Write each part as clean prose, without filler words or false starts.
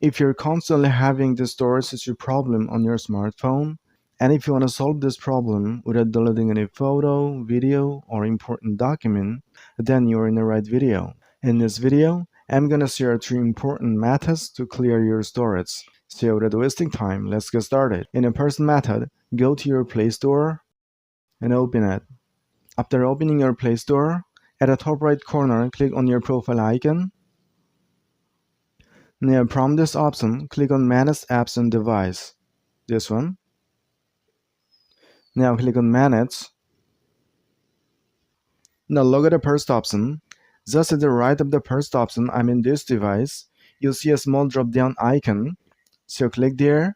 If you're constantly having this storage issue problem on your smartphone, and if you want to solve this problem without deleting any photo, video, or important document, then you're in the right video. In this video, I'm gonna share 3 important methods to clear your storage. So without wasting time, let's get started. In the first method, go to your Play Store and open it. After opening your Play Store, at the top right corner, click on your profile icon. Now from this option, click on Manage Apps and Device. This one. Now click on Manage. Now look at the first option. Just at the right of the first option, I'm in this device, you'll see a small drop-down icon. So click there.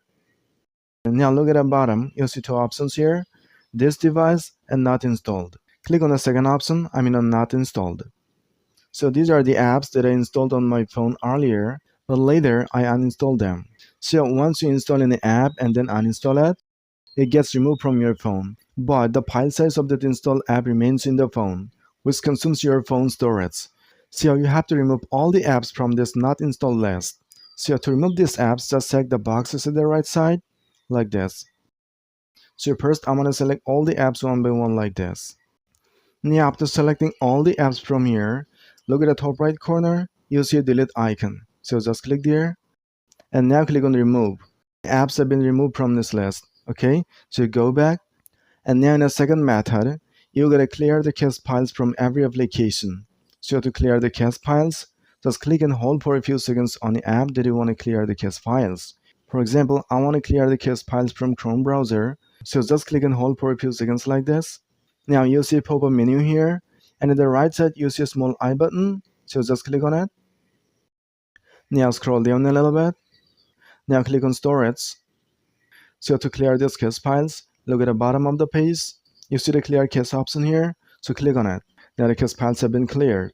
And now look at the bottom, you'll see 2 options here. This device and not installed. Click on the second option, I mean on not installed. So these are the apps that I installed on my phone earlier, but later I uninstalled them. So once you install any app and then uninstall it, it gets removed from your phone. But the file size of that installed app remains in the phone, which consumes your phone storage. So you have to remove all the apps from this not installed list. So to remove these apps, just check the boxes at the right side, like this. So first I'm going to select all the apps one by one like this. Now after selecting all the apps from here, look at the top right corner, you'll see a delete icon. So just click there, and now click on remove. Apps have been removed from this list. Okay, so go back, and now in the second method, you gotta clear the cache files from every application. So to clear the cache files, just click and hold for a few seconds on the app that you want to clear the cache files. For example, I want to clear the cache files from Chrome browser, so just click and hold for a few seconds like this. Now you'll see a pop-up menu here, and at the right side you see a small I button, so just click on it. Now scroll down a little bit. Now click on storage. So to clear these cache files, look at the bottom of the page. You see the clear cache option here, so click on it. Now the cache files have been cleared.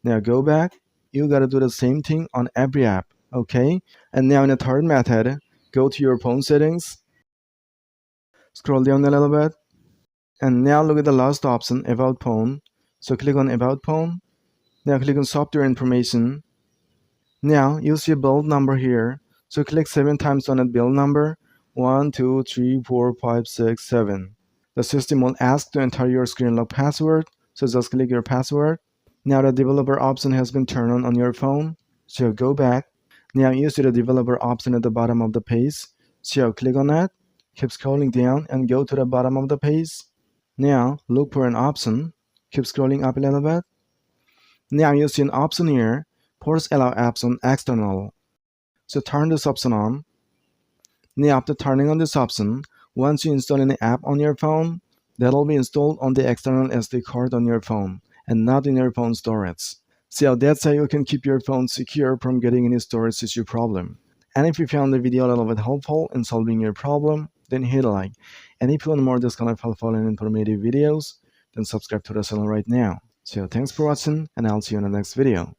Now go back. You gotta do the same thing on every app, okay? And now in the third method, go to your phone settings. Scroll down a little bit. And now look at the last option, About Phone. So click on About Phone. Now click on Software Information. Now you'll see a build number here. So click 7 times on that build number. 1, 2, 3, 4, 5, 6, 7. The system will ask to enter your screen lock password. So just click your password. Now the developer option has been turned on your phone. So go back. Now you see the developer option at the bottom of the page. So click on that. Keep scrolling down and go to the bottom of the page. Now look for an option. Keep scrolling up a little bit. Now you see an option here. Force allow apps on external. So turn this option on. Now after turning on this option, once you install any app on your phone, that'll be installed on the external SD card on your phone and not in your phone storage. So that's how you can keep your phone secure from getting any storage issue problem. And if you found the video a little bit helpful in solving your problem, then hit a like. And if you want more this kind of helpful and informative videos, then subscribe to the channel right now. So thanks for watching, and I'll see you in the next video.